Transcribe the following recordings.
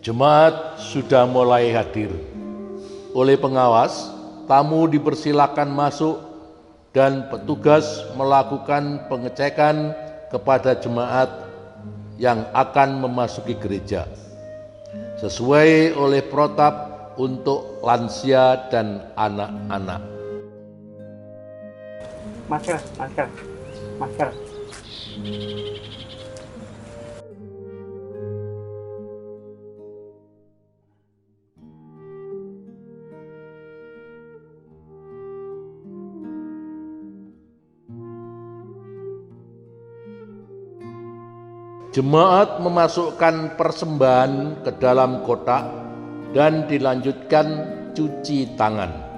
Jemaat sudah mulai hadir. Oleh pengawas, tamu dipersilakan masuk dan petugas melakukan pengecekan kepada jemaat yang akan memasuki gereja sesuai oleh protap untuk lansia dan anak-anak. Masker. Jemaat memasukkan persembahan ke dalam kotak dan dilanjutkan cuci tangan.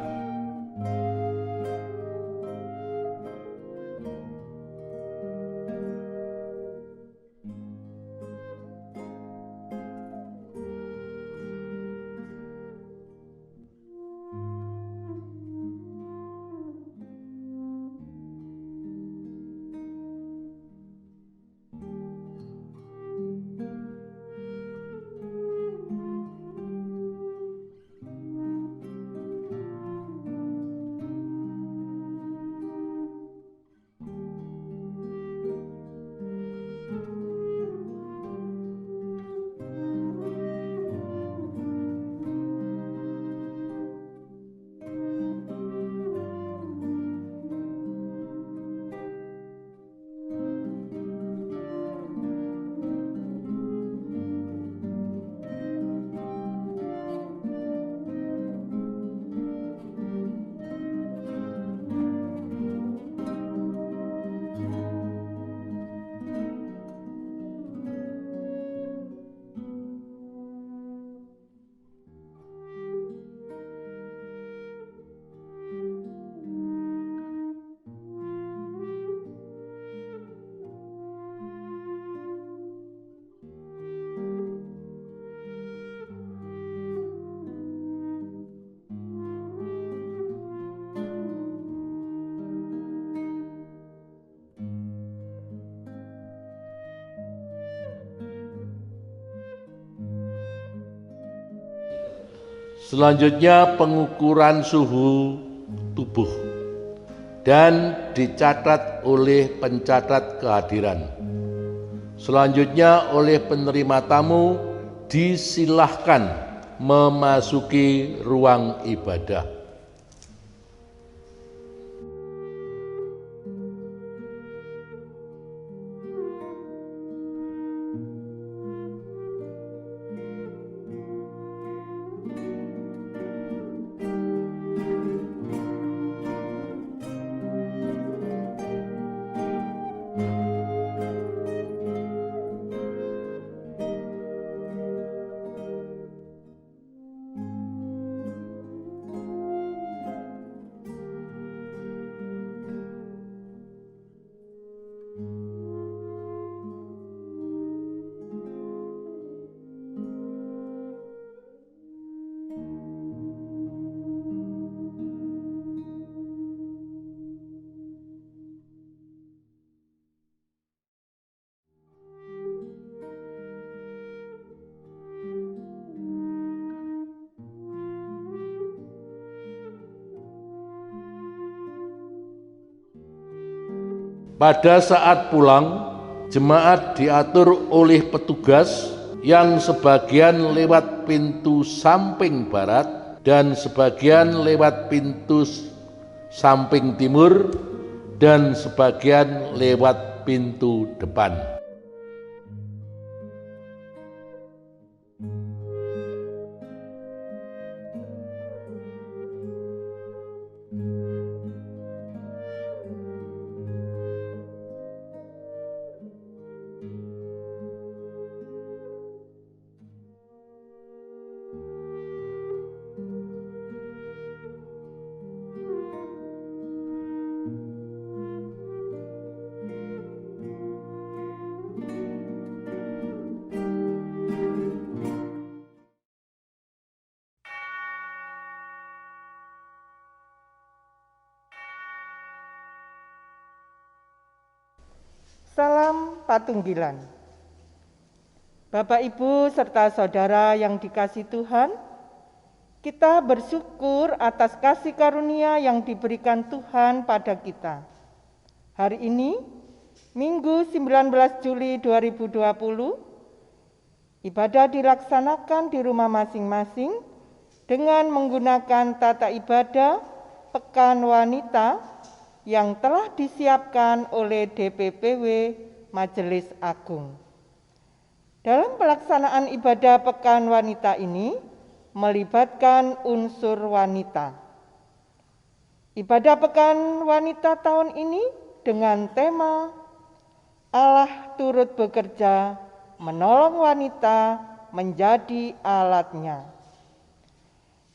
Selanjutnya pengukuran suhu tubuh dan dicatat oleh pencatat kehadiran. Selanjutnya oleh penerima tamu disilahkan memasuki ruang ibadah. Pada saat pulang, jemaat diatur oleh petugas yang sebagian lewat pintu samping barat dan sebagian lewat pintu samping timur dan sebagian lewat pintu depan. Salam Patunggilan. Bapak, Ibu, serta saudara yang dikasihi Tuhan, kita bersyukur atas kasih karunia yang diberikan Tuhan pada kita. Hari ini, Minggu 19 Juli 2020, ibadah dilaksanakan di rumah masing-masing dengan menggunakan tata ibadah Pekan Wanita yang telah disiapkan oleh DPPW Majelis Agung. Dalam pelaksanaan ibadah Pekan Wanita ini melibatkan unsur wanita. Ibadah Pekan Wanita tahun ini dengan tema Allah turut bekerja menolong wanita menjadi alatnya.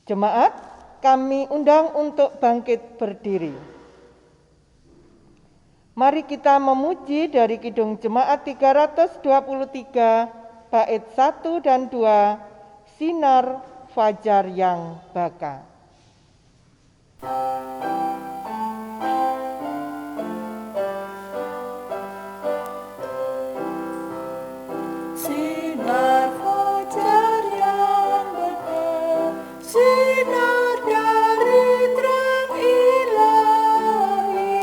Jemaat, kami undang untuk bangkit berdiri. Mari kita memuji dari Kidung Jemaat 323 bait 1 dan 2, Sinar Fajar yang Baka. Sinar fajar yang baka, sinar dari terang ilahi.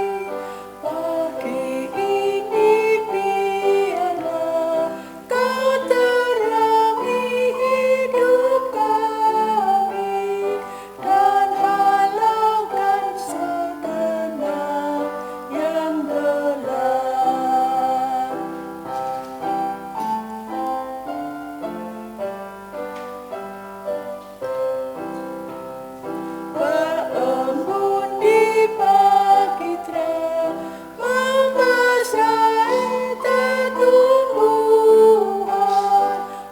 Pagi ini biarlah kau terangi hidup kami dan halaukan segenap yang gelap. Berembun di pagi terang, membasahi tumbuhan.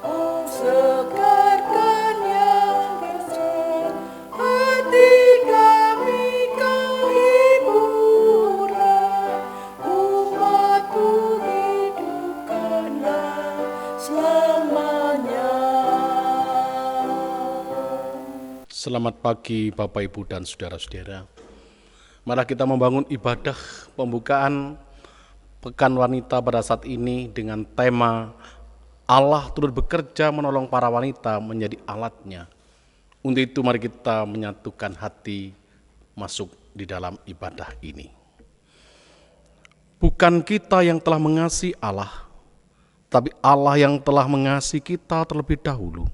Oh, segarkan yang gersang, hati kami kau hiburan. Umatmu hidupkanlah selamanya. Selamat pagi Bapak, Ibu, dan saudara-saudara. Mari kita membangun ibadah pembukaan Pekan Wanita pada saat ini dengan tema Allah turut bekerja menolong para wanita menjadi alatnya. Untuk itu mari kita menyatukan hati masuk di dalam ibadah ini. Bukan kita yang telah mengasihi Allah, tapi Allah yang telah mengasihi kita terlebih dahulu.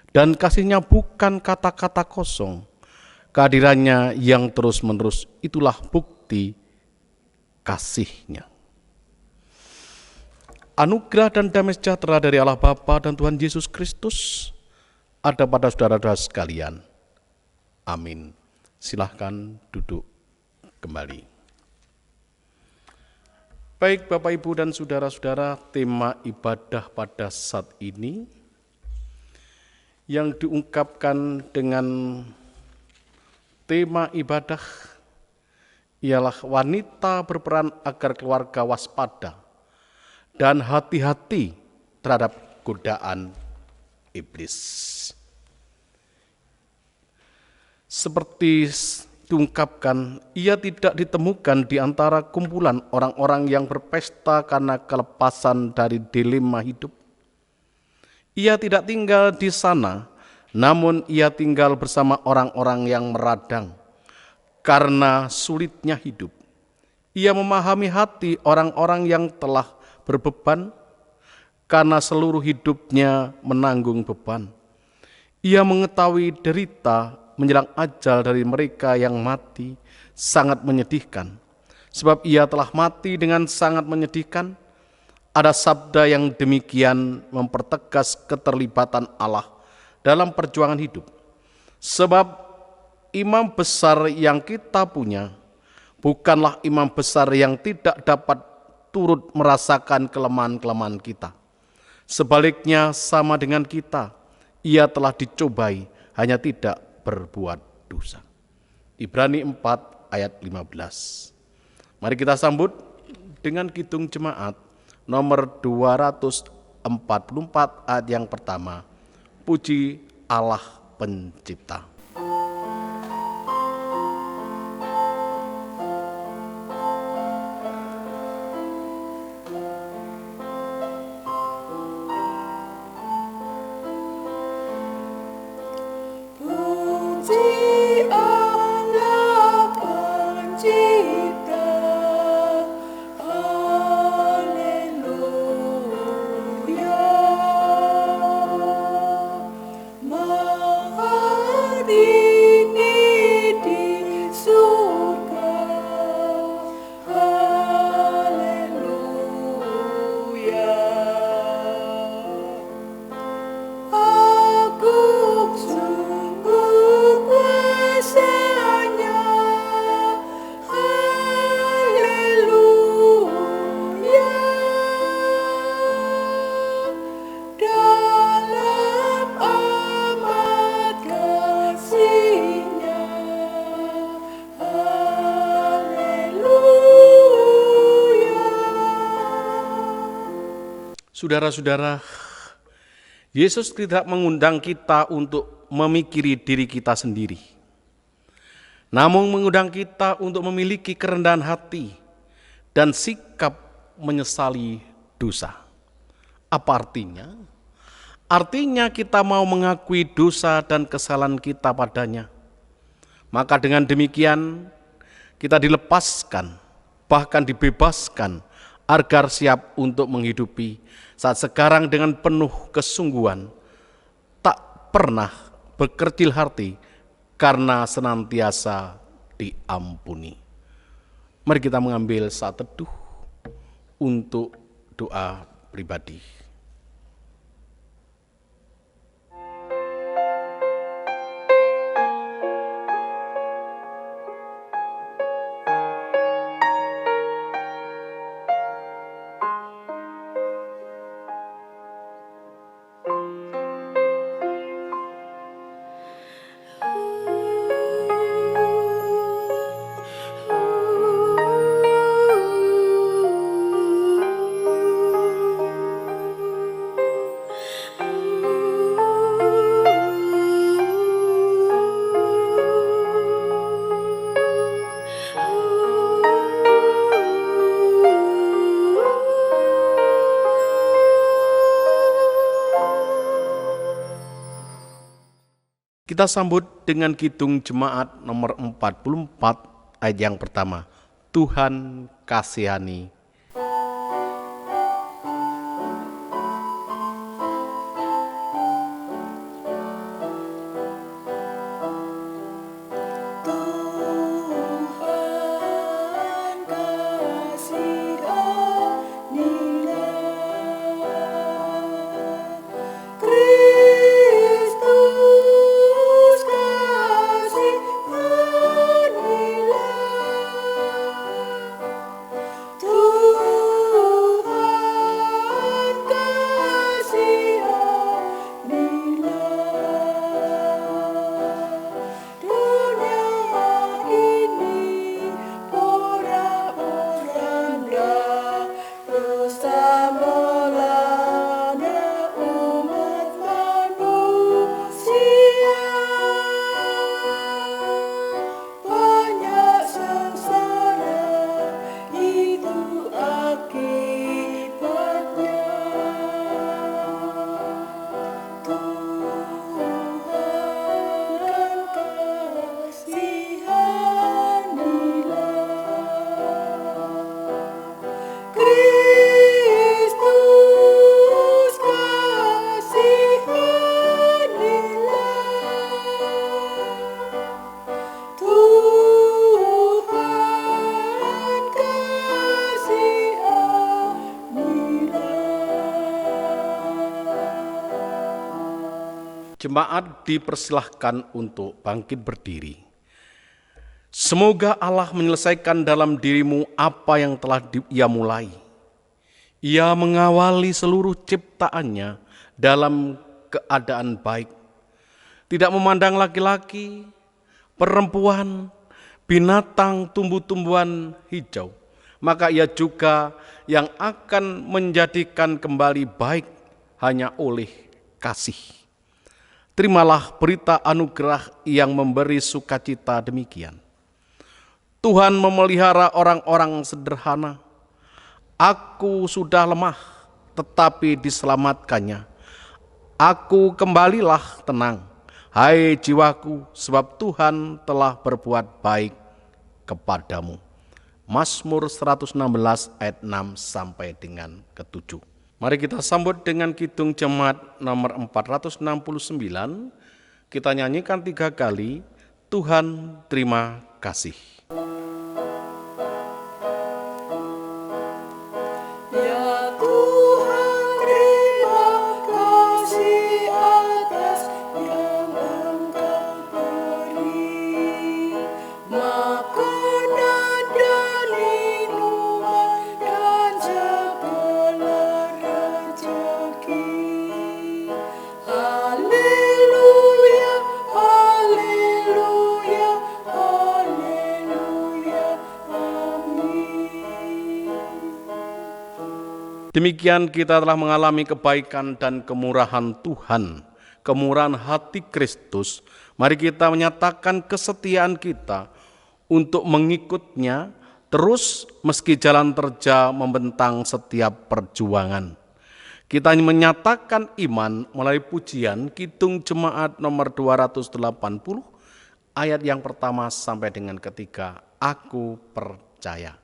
Dan kasihnya bukan kata-kata kosong, kehadirannya yang terus-menerus, itulah bukti kasihnya. Anugerah dan damai sejahtera dari Allah Bapa dan Tuhan Yesus Kristus ada pada saudara-saudara sekalian. Amin. Silahkan duduk kembali. Baik Bapak, Ibu, dan saudara-saudara, tema ibadah pada saat ini yang diungkapkan dengan tema ibadah ialah wanita berperan agar keluarga waspada dan hati-hati terhadap godaan iblis. Seperti diungkapkan, ia tidak ditemukan di antara kumpulan orang-orang yang berpesta karena kelepasan dari dilema hidup. Ia tidak tinggal di sana, namun ia tinggal bersama orang-orang yang meradang karena sulitnya hidup. Ia memahami hati orang-orang yang telah berbeban karena seluruh hidupnya menanggung beban. Ia mengetahui derita menjelang ajal dari mereka yang mati sangat menyedihkan. Sebab ia telah mati dengan sangat menyedihkan. Ada sabda yang demikian mempertegas keterlibatan Allah dalam perjuangan hidup. Sebab imam besar yang kita punya bukanlah imam besar yang tidak dapat turut merasakan kelemahan-kelemahan kita. Sebaliknya sama dengan kita, ia telah dicobai, hanya tidak berbuat dosa. Ibrani 4 ayat 15. Mari kita sambut dengan Kidung Jemaat nomor 244 ayat yang pertama. Puji Allah Pencipta. Saudara-saudara, Yesus tidak mengundang kita untuk memikiri diri kita sendiri, namun mengundang kita untuk memiliki kerendahan hati dan sikap menyesali dosa. Apa artinya? Artinya kita mau mengakui dosa dan kesalahan kita padanya. Maka dengan demikian kita dilepaskan, bahkan dibebaskan agar siap untuk menghidupi saat sekarang dengan penuh kesungguhan, tak pernah berkecil hati karena senantiasa diampuni. Mari kita mengambil saat teduh untuk doa pribadi. Kita sambut dengan kidung jemaat nomor 44 ayat yang pertama. Tuhan kasihani. Jemaat dipersilahkan untuk bangkit berdiri. Semoga Allah menyelesaikan dalam dirimu apa yang telah Ia mulai. Ia mengawali seluruh ciptaannya dalam keadaan baik. Tidak memandang laki-laki, perempuan, binatang, tumbuh-tumbuhan hijau. Maka Ia juga yang akan menjadikan kembali baik hanya oleh kasih. Terimalah berita anugerah yang memberi sukacita demikian. Tuhan memelihara orang-orang sederhana. Aku sudah lemah, tetapi diselamatkannya. Aku kembalilah tenang, hai jiwaku, sebab Tuhan telah berbuat baik kepadamu. Mazmur 116 ayat 6 sampai dengan ke-7. Mari kita sambut dengan kidung jemaat nomor 469. Kita nyanyikan 3 kali, Tuhan terima kasih. Ya Tuhan, terima kasih atas yang Engkau beri, makanan dan minuman dan segala rezeki. Haleluya, haleluya, haleluya. Demikian kita telah mengalami kebaikan dan kemurahan Tuhan, kemurahan hati Kristus. Mari kita menyatakan kesetiaan kita untuk mengikutnya terus meski jalan terjal membentang setiap perjuangan. Kita menyatakan iman melalui pujian Kidung Jemaat nomor 280 ayat yang pertama sampai dengan ketiga. Aku percaya.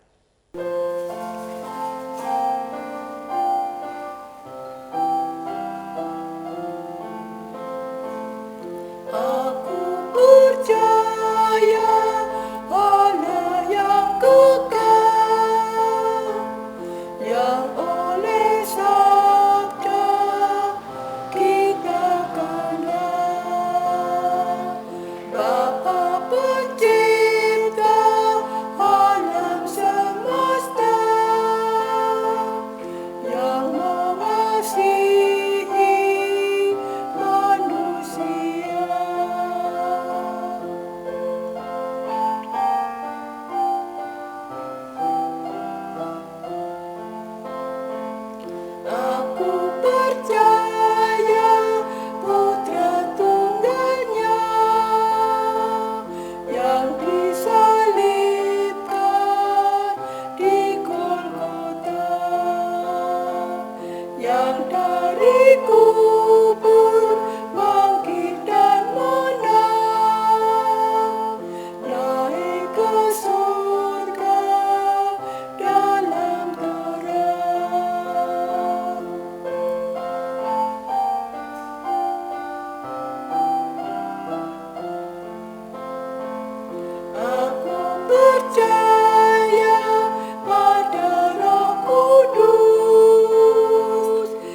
Aku percaya Allah yang kekal, yang oleh sabda kita kenal. Bapa pencipta alam semesta, yang mengasihi manusia. Aku percaya Putra Tunggalnya yang disalibkan di Golgota, yang dari kubur bangkit dan menang, naik ke surga dalam terang. Aku percaya pada Roh Kudus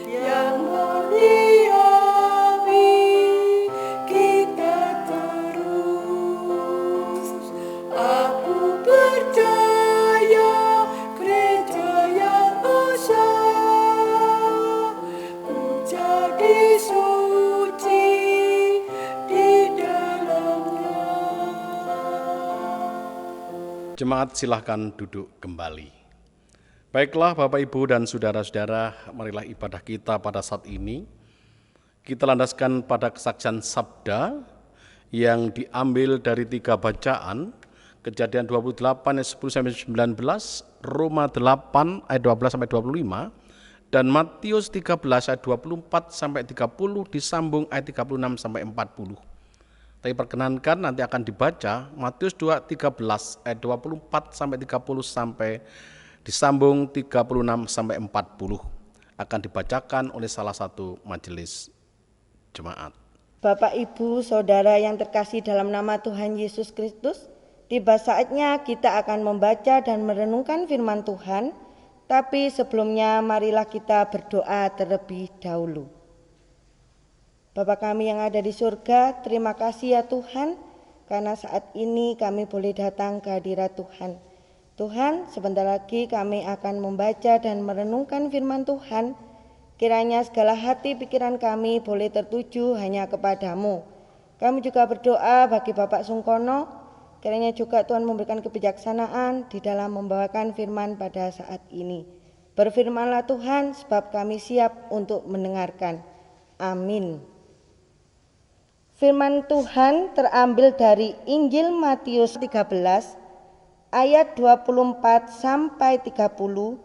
yang meriami kita terus. Aku percaya gereja yang besar, ku jadi suci di dalamnya. Jemaat silahkan duduk kembali. Baiklah Bapak Ibu dan saudara-saudara, marilah ibadah kita pada saat ini kita landaskan pada kesaksian sabda yang diambil dari 3 bacaan, Kejadian 28 ayat 10 sampai 19, Roma 8 ayat 12 sampai 25, dan Matius 13 ayat 24 sampai 30 disambung ayat 36 sampai 40. Tapi perkenankan nanti akan dibaca Matius 2:13 ayat 24 sampai 30 sampai disambung 36 sampai 40. Akan dibacakan oleh salah satu majelis jemaat. Bapak, Ibu, Saudara yang terkasih dalam nama Tuhan Yesus Kristus, tiba saatnya kita akan membaca dan merenungkan firman Tuhan, tapi sebelumnya marilah kita berdoa terlebih dahulu. Bapa kami yang ada di surga, terima kasih ya Tuhan, karena saat ini kami boleh datang ke hadirat Tuhan. Tuhan, sebentar lagi kami akan membaca dan merenungkan firman Tuhan. Kiranya segala hati pikiran kami boleh tertuju hanya kepadamu. Kami juga berdoa bagi Bapak Sungkono, kiranya juga Tuhan memberikan kebijaksanaan di dalam membawakan firman pada saat ini. Berfirmanlah Tuhan, sebab kami siap untuk mendengarkan. Amin. Firman Tuhan terambil dari Injil Matius 13 ayat 24 sampai 30,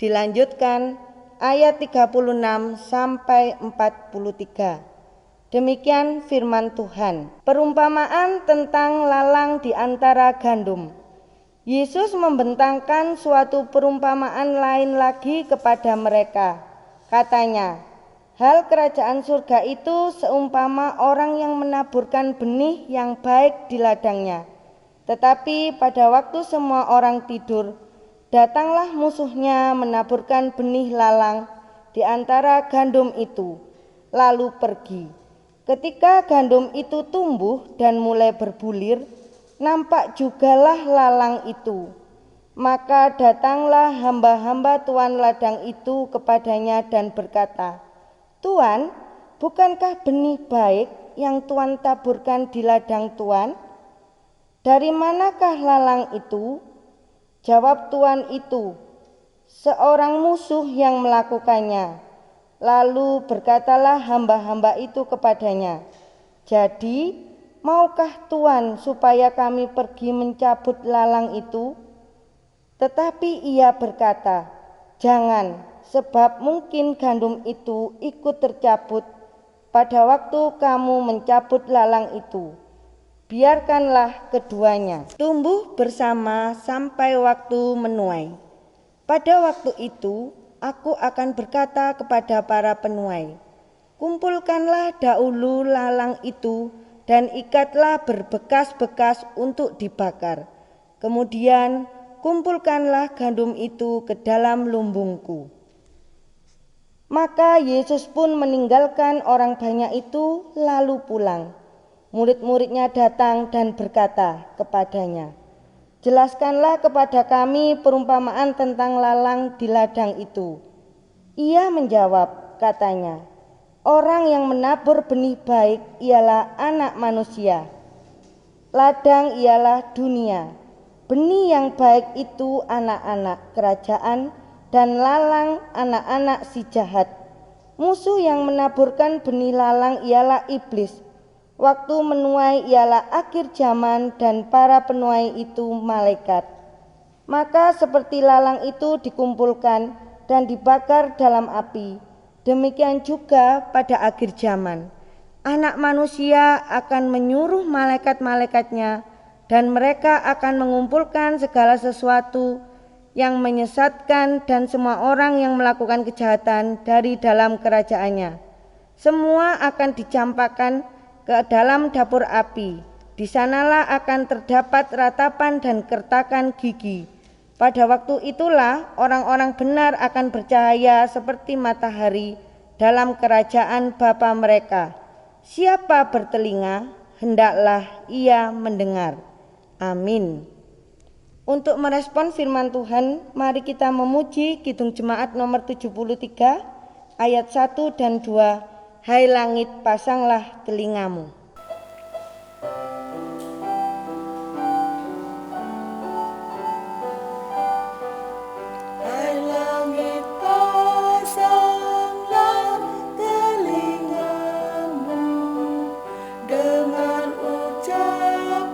dilanjutkan ayat 36 sampai 43. Demikian firman Tuhan. Perumpamaan tentang lalang di antara gandum. Yesus membentangkan suatu perumpamaan lain lagi kepada mereka. Katanya, hal kerajaan surga itu seumpama orang yang menaburkan benih yang baik di ladangnya. Tetapi pada waktu semua orang tidur, datanglah musuhnya menaburkan benih lalang di antara gandum itu, lalu pergi. Ketika gandum itu tumbuh dan mulai berbulir, nampak jugalah lalang itu. Maka datanglah hamba-hamba tuan ladang itu kepadanya dan berkata, Tuan, bukankah benih baik yang Tuan taburkan di ladang Tuan? Dari manakah lalang itu? Jawab tuan itu, seorang musuh yang melakukannya. Lalu berkatalah hamba-hamba itu kepadanya, "Jadi, maukah Tuan supaya kami pergi mencabut lalang itu?" Tetapi ia berkata, "Jangan, sebab mungkin gandum itu ikut tercabut pada waktu kamu mencabut lalang itu. Biarkanlah keduanya tumbuh bersama sampai waktu menuai. Pada waktu itu, aku akan berkata kepada para penuai, kumpulkanlah dahulu lalang itu dan ikatlah berbekas-bekas untuk dibakar. Kemudian kumpulkanlah gandum itu ke dalam lumbungku." Maka Yesus pun meninggalkan orang banyak itu lalu pulang. Murid-muridnya datang dan berkata kepadanya, "Jelaskanlah kepada kami perumpamaan tentang lalang di ladang itu." Ia menjawab, katanya, "Orang yang menabur benih baik ialah Anak Manusia. Ladang ialah dunia. Benih yang baik itu anak-anak kerajaan, dan lalang anak-anak si jahat. Musuh yang menaburkan benih lalang ialah iblis. Waktu menuai ialah akhir zaman, dan para penuai itu malaikat. Maka seperti lalang itu dikumpulkan dan dibakar dalam api, demikian juga pada akhir zaman Anak Manusia akan menyuruh malaikat-malaikatnya, dan mereka akan mengumpulkan segala sesuatu yang menyesatkan dan semua orang yang melakukan kejahatan dari dalam kerajaannya. Semua akan dicampakkan ke dalam dapur api. Di sanalah akan terdapat ratapan dan kertakan gigi. Pada waktu itulah orang-orang benar akan bercahaya seperti matahari dalam kerajaan Bapa mereka. Siapa bertelinga, hendaklah ia mendengar. Amin. Untuk merespon firman Tuhan, mari kita memuji Kidung Jemaat nomor 73 ayat 1 dan 2. Hai langit, pasanglah telingamu. Hai langit, pasanglah telingamu, dengan ucapanku,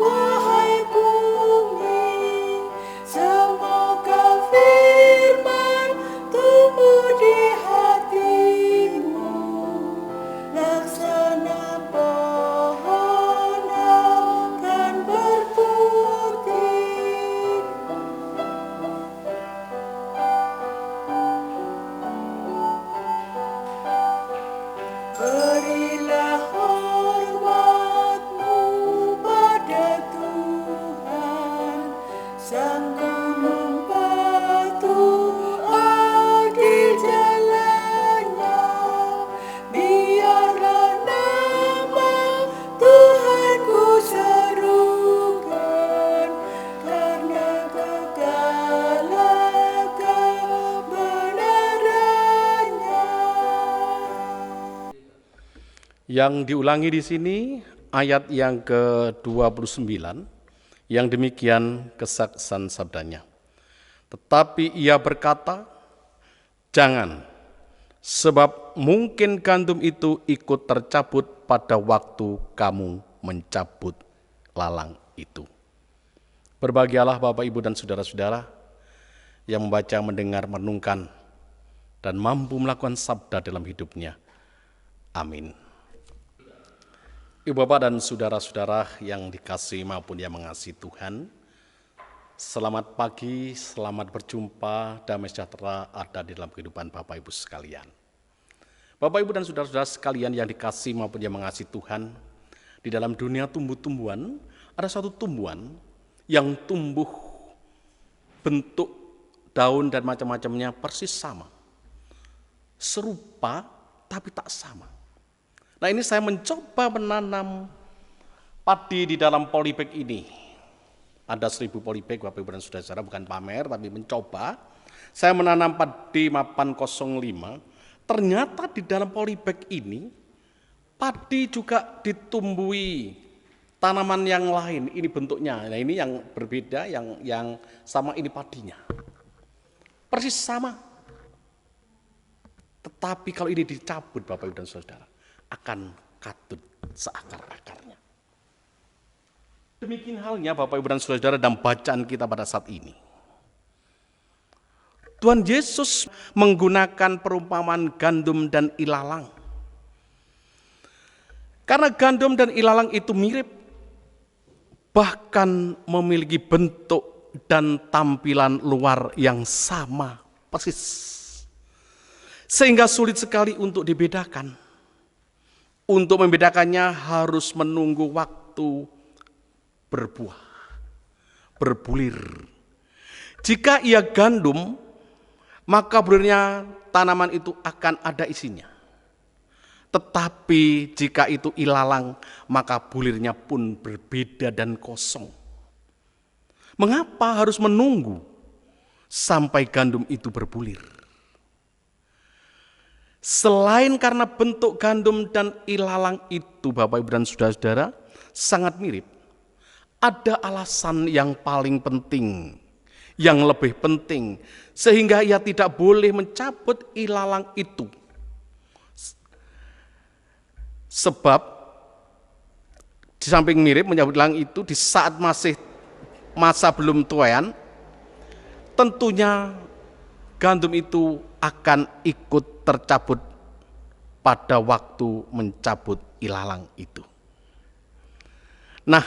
wahai bumi. Semoga firman tumbuh di hatimu, laksana pohon akan berputih. Berilah hormatmu pada Tuhan, Sang gunung batu, adil jalannya. Biarlah nama Tuhan ku serukan, karena kekalan kebenarannya. Yang diulangi di sini ayat yang ke-29 yang demikian kesaksan sabdanya. Tetapi ia berkata, "Jangan, sebab mungkin gandum itu ikut tercabut pada waktu kamu mencabut lalang itu." Berbahagialah Bapak, Ibu, dan saudara-saudara yang membaca, mendengar, merenungkan, dan mampu melakukan sabda dalam hidupnya. Amin. Ibu bapak dan saudara-saudara yang dikasihi maupun yang mengasihi Tuhan, selamat pagi, selamat berjumpa, damai sejahtera ada di dalam kehidupan Bapak Ibu sekalian. Bapak Ibu dan saudara-saudara sekalian yang dikasihi maupun yang mengasihi Tuhan, di dalam dunia tumbuh-tumbuhan ada satu tumbuhan yang tumbuh bentuk daun dan macam-macamnya persis sama, serupa tapi tak sama. Nah, ini saya mencoba menanam padi di dalam polybag ini. Ada 1000 polybag, Bapak Ibu dan saudara-saudara, bukan pamer tapi mencoba. Saya menanam padi mapan 05. Ternyata di dalam polybag ini padi juga ditumbuhi tanaman yang lain ini bentuknya. Nah, ini yang berbeda, yang sama ini padinya. Persis sama. Tetapi kalau ini dicabut Bapak Ibu dan Saudara, akan katut seakar-akarnya. Demikian halnya Bapak Ibu dan Saudara dalam bacaan kita pada saat ini. Tuhan Yesus menggunakan perumpamaan gandum dan ilalang. Karena gandum dan ilalang itu mirip, bahkan memiliki bentuk dan tampilan luar yang sama persis. Sehingga sulit sekali untuk dibedakan. Untuk membedakannya harus menunggu waktu berbuah, berbulir. Jika ia gandum, maka bulirnya tanaman itu akan ada isinya. Tetapi jika itu ilalang, maka bulirnya pun berbeda dan kosong. Mengapa harus menunggu sampai gandum itu berbulir? Selain karena bentuk gandum dan ilalang itu Bapak Ibu dan Saudara-saudara sangat mirip, ada alasan yang paling penting, yang lebih penting, sehingga ia tidak boleh mencabut ilalang itu. Sebab di samping mirip menyambut ilalang itu di saat masih masa belum tuaian, tentunya gandum itu akan ikut tercabut pada waktu mencabut ilalang itu. Nah,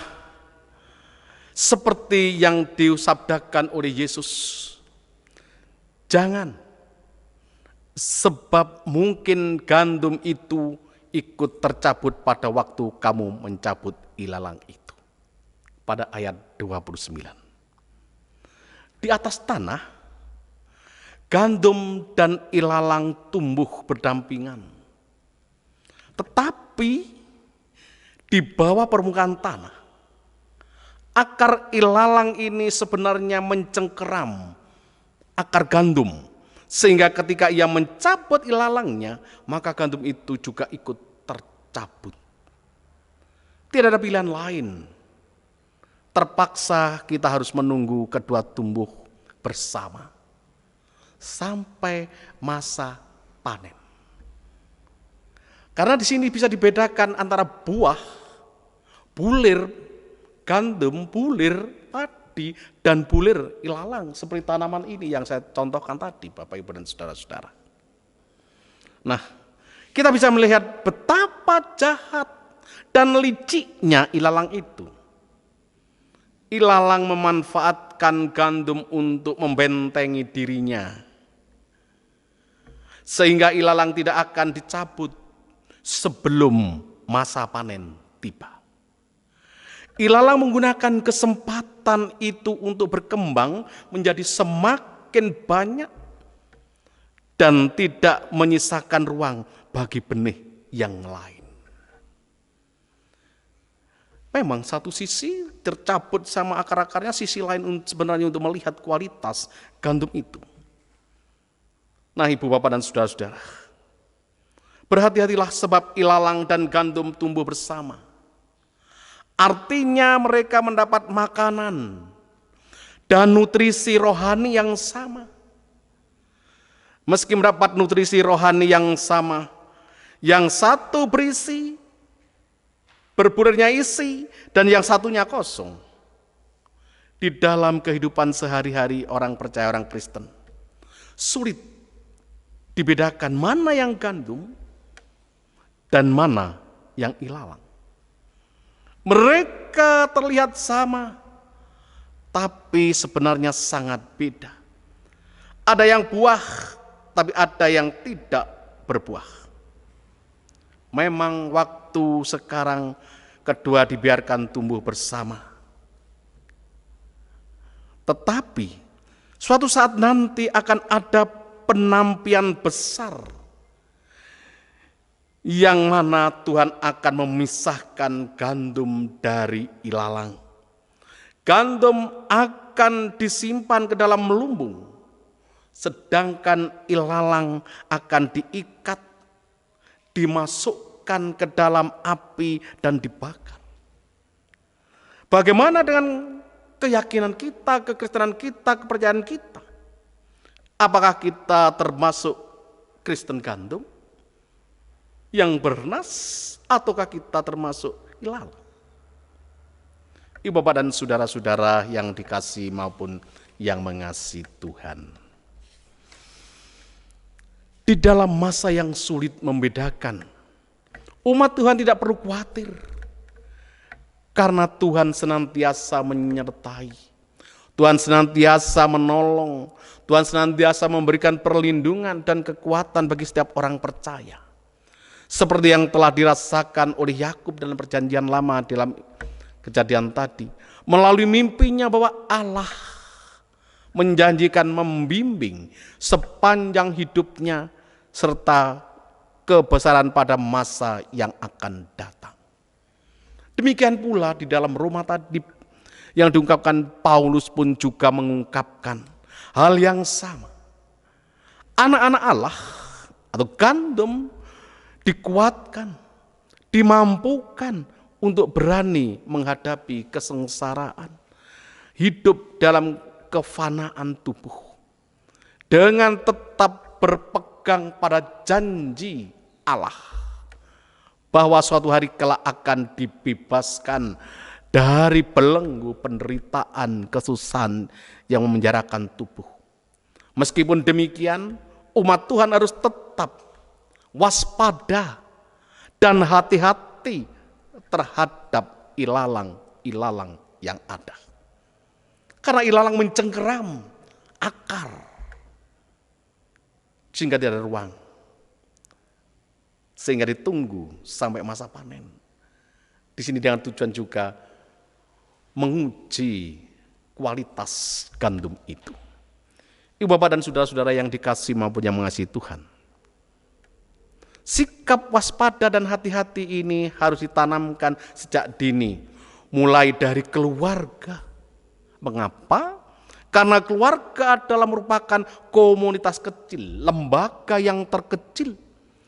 seperti yang disabdakan oleh Yesus, jangan, sebab mungkin gandum itu ikut tercabut pada waktu kamu mencabut ilalang itu. Pada ayat 29. Di atas tanah, gandum dan ilalang tumbuh berdampingan. Tetapi di bawah permukaan tanah, akar ilalang ini sebenarnya mencengkeram akar gandum. Sehingga ketika ia mencabut ilalangnya, maka gandum itu juga ikut tercabut. Tidak ada pilihan lain. Terpaksa kita harus menunggu kedua tumbuh bersama sampai masa panen. Karena di sini bisa dibedakan antara buah, bulir gandum, bulir padi, dan bulir ilalang seperti tanaman ini yang saya contohkan tadi Bapak Ibu dan Saudara-saudara. Nah, kita bisa melihat betapa jahat dan liciknya ilalang itu. Ilalang memanfaatkan gandum untuk membentengi dirinya. Sehingga ilalang tidak akan dicabut sebelum masa panen tiba. Ilalang menggunakan kesempatan itu untuk berkembang menjadi semakin banyak dan tidak menyisakan ruang bagi benih yang lain. Memang satu sisi tercabut sama akar-akarnya, sisi lain sebenarnya untuk melihat kualitas gandum itu. Nah, Ibu, Bapak, dan Saudara-saudara, berhati-hatilah sebab ilalang dan gandum tumbuh bersama. Artinya mereka mendapat makanan dan nutrisi rohani yang sama. Meski mendapat nutrisi rohani yang sama, yang satu berisi, berbulirnya isi, dan yang satunya kosong. Di dalam kehidupan sehari-hari orang percaya, orang Kristen, sulit dibedakan mana yang gandum dan mana yang ilalang. Mereka terlihat sama, tapi sebenarnya sangat beda. Ada yang buah, tapi ada yang tidak berbuah. Memang waktu sekarang kedua dibiarkan tumbuh bersama. Tetapi suatu saat nanti akan ada penampian besar yang mana Tuhan akan memisahkan gandum dari ilalang. Gandum akan disimpan ke dalam lumbung, sedangkan ilalang akan diikat, dimasukkan ke dalam api dan dibakar. Bagaimana dengan keyakinan kita, kekristenan kita, kepercayaan kita? Apakah kita termasuk Kristen gandum yang bernas, ataukah kita termasuk ilalang? Ibu bapak dan saudara-saudara yang dikasihi maupun yang mengasihi Tuhan. Di dalam masa yang sulit membedakan, umat Tuhan tidak perlu khawatir. Karena Tuhan senantiasa menyertai. Tuhan senantiasa menolong. Tuhan senantiasa memberikan perlindungan dan kekuatan bagi setiap orang percaya. Seperti yang telah dirasakan oleh Yakub dalam perjanjian lama dalam kejadian tadi. Melalui mimpinya bahwa Allah menjanjikan membimbing sepanjang hidupnya serta kebesaran pada masa yang akan datang. Demikian pula di dalam Roma tadi yang diungkapkan Paulus pun juga mengungkapkan hal yang sama. Anak-anak Allah atau gandum dikuatkan, dimampukan untuk berani menghadapi kesengsaraan, hidup dalam kefanaan tubuh, dengan tetap berpegang pada janji Allah bahwa suatu hari kelak akan dibebaskan dari belenggu penderitaan, kesusahan yang memenjarakan tubuh. Meskipun demikian, umat Tuhan harus tetap waspada dan hati-hati terhadap ilalang-ilalang yang ada. Karena ilalang mencengkeram akar sehingga tidak ada ruang, sehingga ditunggu sampai masa panen. Di sini dengan tujuan juga menguji kualitas gandum itu. Ibu bapak dan saudara-saudara yang dikasihi maupun yang mengasihi Tuhan, sikap waspada dan hati-hati ini harus ditanamkan sejak dini, mulai dari keluarga. Mengapa? Karena keluarga adalah merupakan komunitas kecil, lembaga yang terkecil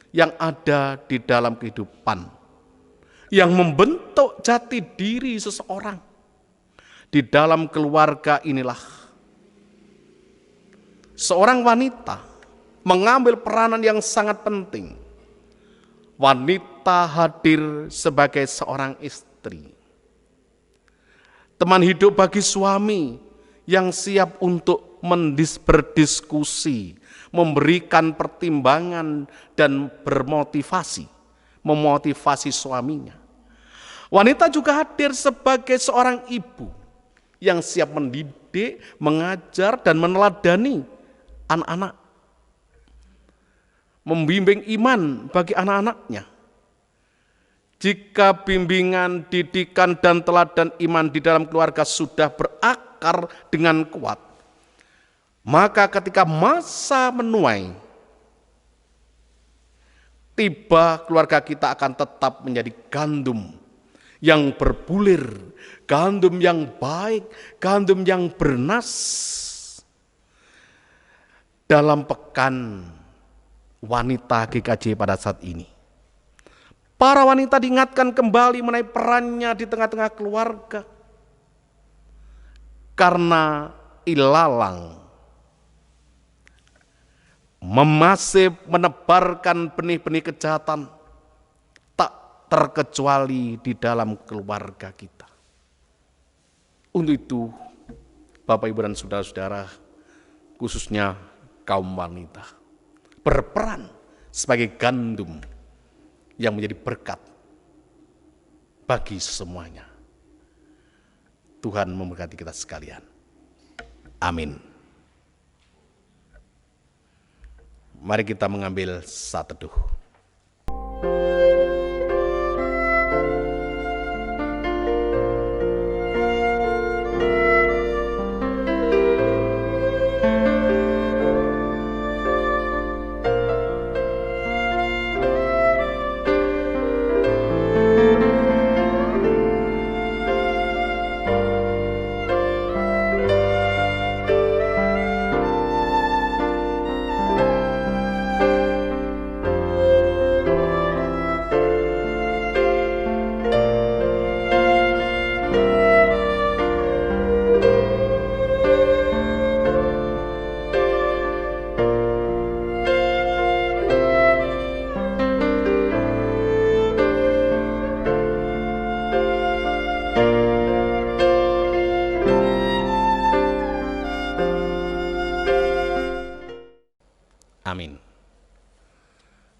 yang ada di dalam kehidupan, yang membentuk jati diri seseorang. Di dalam keluarga inilah seorang wanita mengambil peranan yang sangat penting. Wanita hadir sebagai seorang istri, teman hidup bagi suami yang siap untuk berdiskusi, memberikan pertimbangan dan memotivasi suaminya. Wanita juga hadir sebagai seorang ibu yang siap mendidik, mengajar dan meneladani anak-anak, membimbing iman bagi anak-anaknya. Jika bimbingan, didikan dan teladan iman di dalam keluarga sudah berakar dengan kuat, maka ketika masa menuai tiba, keluarga kita akan tetap menjadi gandum yang berbulir, gandum yang baik, gandum yang bernas. Dalam pekan wanita GKJ pada saat ini, para wanita diingatkan kembali mengenai perannya di tengah-tengah keluarga. Karena ilalang masih menebarkan benih-benih kejahatan, tak terkecuali di dalam keluarga kita. Untuk itu, Bapak, Ibu, dan saudara-saudara, khususnya kaum wanita, berperan sebagai gandum yang menjadi berkat bagi semuanya. Tuhan memberkati kita sekalian. Amin. Mari kita mengambil saat teduh.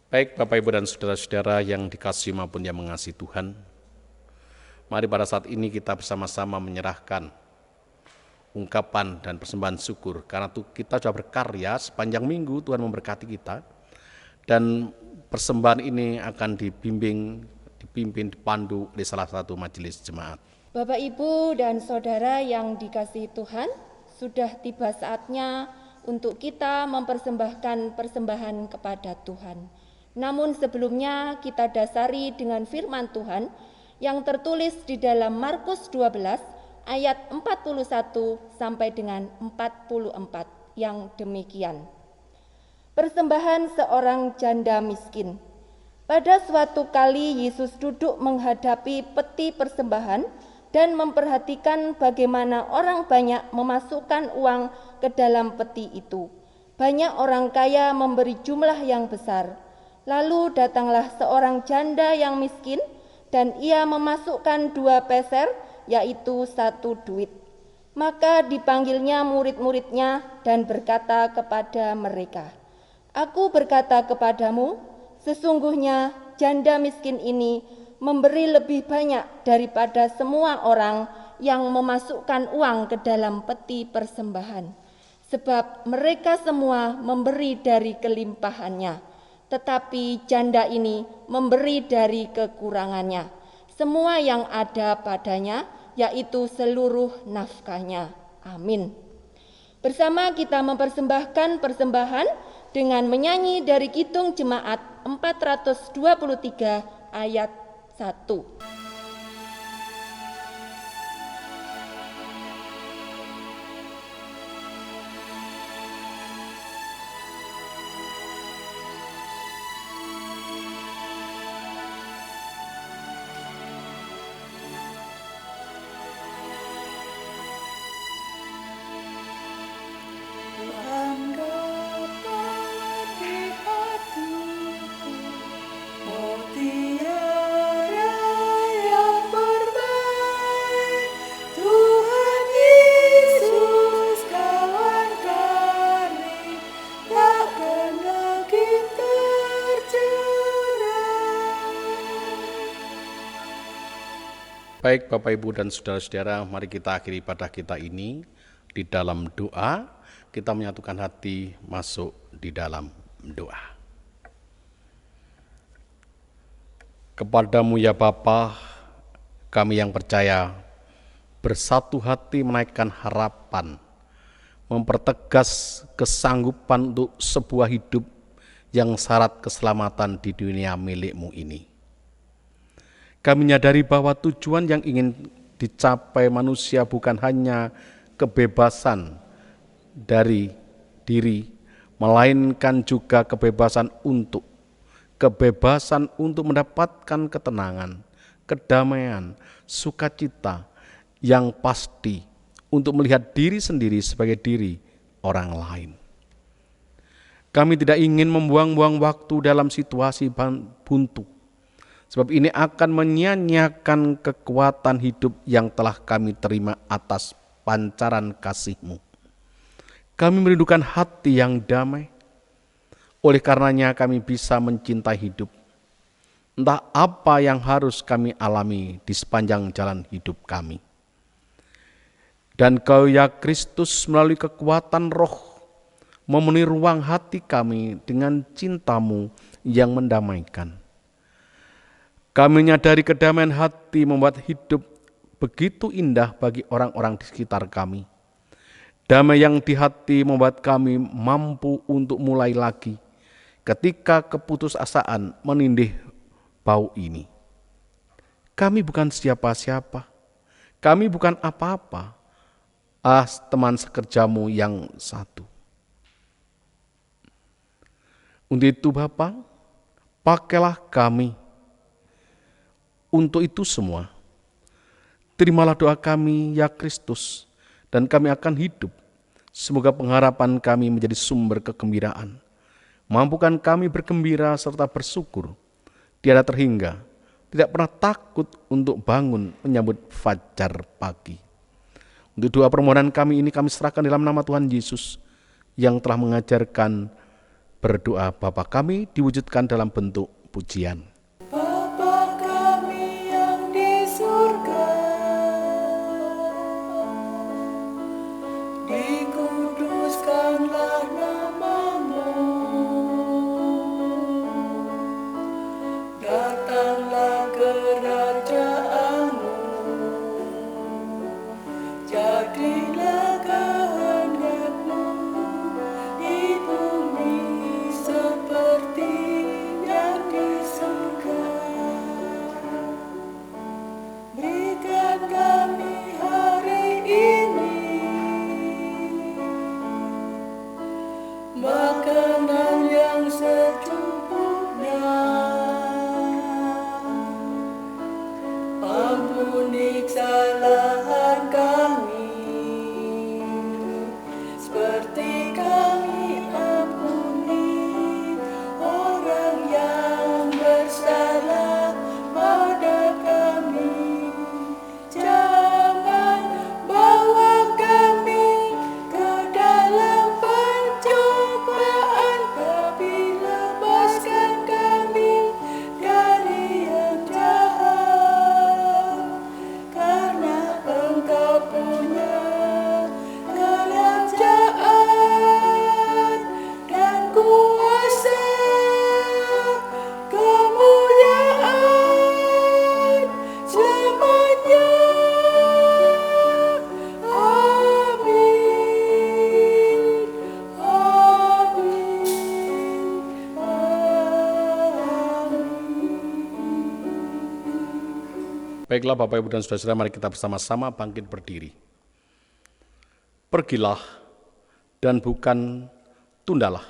Baik Bapak Ibu dan saudara-saudara yang dikasihi maupun yang mengasihi Tuhan, mari pada saat ini kita bersama-sama menyerahkan ungkapan dan persembahan syukur karena kita sudah berkarya sepanjang minggu. Tuhan memberkati kita, dan persembahan ini akan dipimpin, dipandu oleh salah satu majelis jemaat. Bapak, Ibu, dan Saudara yang dikasihi Tuhan, sudah tiba saatnya untuk kita mempersembahkan persembahan kepada Tuhan. Namun sebelumnya kita dasari dengan firman Tuhan yang tertulis di dalam Markus 12 ayat 41 sampai dengan 44 yang demikian. Persembahan seorang janda miskin. Pada suatu kali Yesus duduk menghadapi peti persembahan dan memperhatikan bagaimana orang banyak memasukkan uang ke dalam peti itu. Banyak orang kaya memberi jumlah yang besar. Lalu datanglah seorang janda yang miskin dan ia memasukkan 2 peser, yaitu 1 duit. Maka dipanggilnya murid-muridnya dan berkata kepada mereka, "Aku berkata kepadamu, sesungguhnya janda miskin ini memberi lebih banyak daripada semua orang yang memasukkan uang ke dalam peti persembahan. Sebab mereka semua memberi dari kelimpahannya, tetapi janda ini memberi dari kekurangannya, semua yang ada padanya, yaitu seluruh nafkahnya." Amin. Bersama kita mempersembahkan persembahan dengan menyanyi dari Kidung Jemaat 423 ayat 1. Baik Bapak Ibu dan saudara-saudara, mari kita akhiri ibadah kita ini di dalam doa. Kita menyatukan hati masuk di dalam doa. Kepadamu ya Bapa, kami yang percaya bersatu hati menaikkan harapan, mempertegas kesanggupan untuk sebuah hidup yang syarat keselamatan di dunia milik-Mu ini. Kami menyadari bahwa tujuan yang ingin dicapai manusia bukan hanya kebebasan dari diri, melainkan juga kebebasan untuk mendapatkan ketenangan, kedamaian, sukacita yang pasti untuk melihat diri sendiri sebagai diri orang lain. Kami tidak ingin membuang-buang waktu dalam situasi buntu, sebab ini akan menyia-nyiakan kekuatan hidup yang telah kami terima atas pancaran kasih-Mu. Kami merindukan hati yang damai, oleh karenanya kami bisa mencintai hidup. Entah apa yang harus kami alami di sepanjang jalan hidup kami. Dan Kau ya Kristus melalui kekuatan roh, memenuhi ruang hati kami dengan cinta-Mu yang mendamaikan. Kami menyadari kedamaian hati membuat hidup begitu indah bagi orang-orang di sekitar kami. Damai yang di hati membuat kami mampu untuk mulai lagi ketika keputusasaan menindih bau ini. Kami bukan siapa-siapa, kami bukan apa-apa, teman sekerjamu yang satu. Untuk itu Bapa, pakailah kami untuk itu semua. Terimalah doa kami ya Kristus, dan kami akan hidup. Semoga pengharapan kami menjadi sumber kegembiraan. Mampukan kami bergembira serta bersyukur, tiada terhingga, tidak pernah takut untuk bangun menyambut fajar pagi. Untuk doa permohonan kami ini kami serahkan dalam nama Tuhan Yesus yang telah mengajarkan Berdoa Bapa kami diwujudkan dalam bentuk pujian. Bapa kami yang di surga, dikuduskanlah nama-Mu, datanglah kerajaan-Mu, jadilah kehendak-Mu di bumi seperti yang di surga. Berikan kami hari ini makanan yang secukupnya. Ampuni kesalahan kami, seperti kami ampuni orang yang bersalah pada kami. Jangan bawa kami ke dalam pencobaan, tapi lepaskan kami dari yang jahat. Karena Engkau punya kerajaan dan kuasa, kemuliaan selamanya. Amin. Baiklah Bapak, Ibu, dan Saudara-saudara, mari kita bersama-sama bangkit berdiri. Pergilah dan bukan tundalah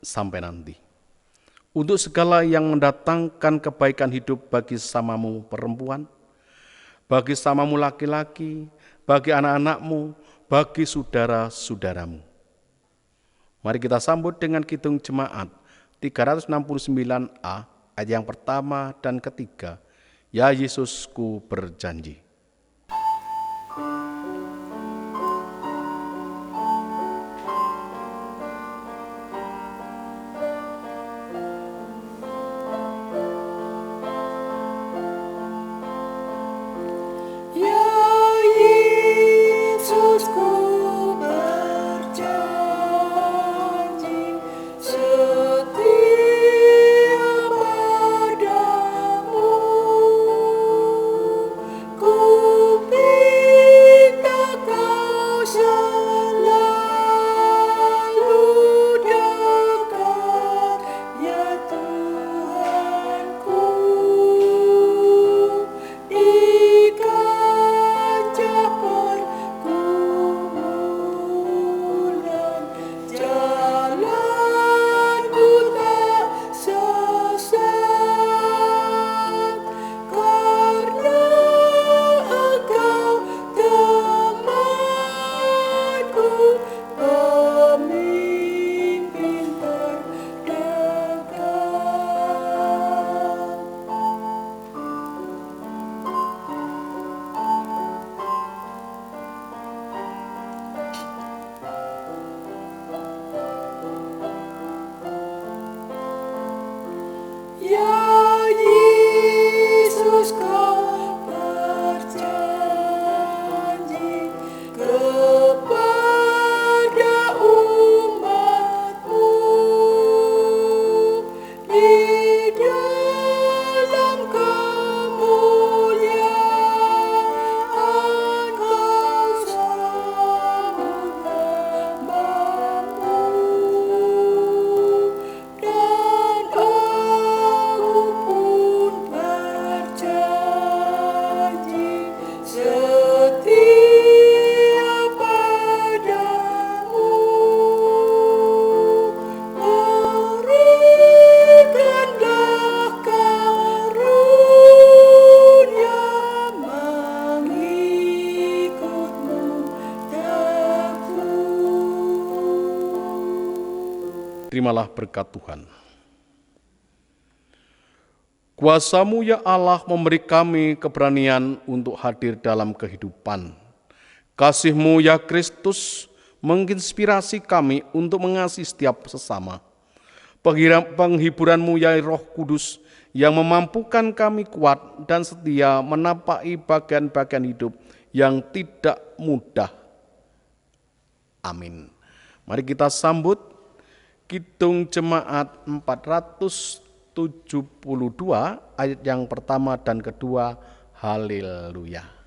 sampai nanti, untuk segala yang mendatangkan kebaikan hidup bagi samamu perempuan, bagi samamu laki-laki, bagi anak-anakmu, bagi saudara-saudaramu. Mari kita sambut dengan Kidung Jemaat 369A ayat yang pertama dan ketiga. Ya Yesusku berjanji. Ya Yesusku berjanji setia padamu. Ku minta Kau selalu dekat, ya Tuhanku. Di kancah pergumulan, jalanku tak sesat, karena Engkau temanku, pemimpin terdekat. Ya Yesus, Kau berjanji kepada umat-Mu, di dalam kemuliaan Kau sambut hamba-Mu, dan aku pun berjanji setia padamu. Berikanlah karunia mengikut-Mu teguh. Terimalah berkat Tuhan. Kuasa-Mu ya Allah memberi kami keberanian untuk hadir dalam kehidupan. Kasih-Mu ya Kristus menginspirasi kami untuk mengasihi setiap sesama. penghiburan-Mu ya Roh Kudus yang memampukan kami kuat dan setia menapaki bagian-bagian hidup yang tidak mudah. Amin. Mari kita sambut Kidung Jemaat 472 ayat yang pertama dan kedua. Haleluya.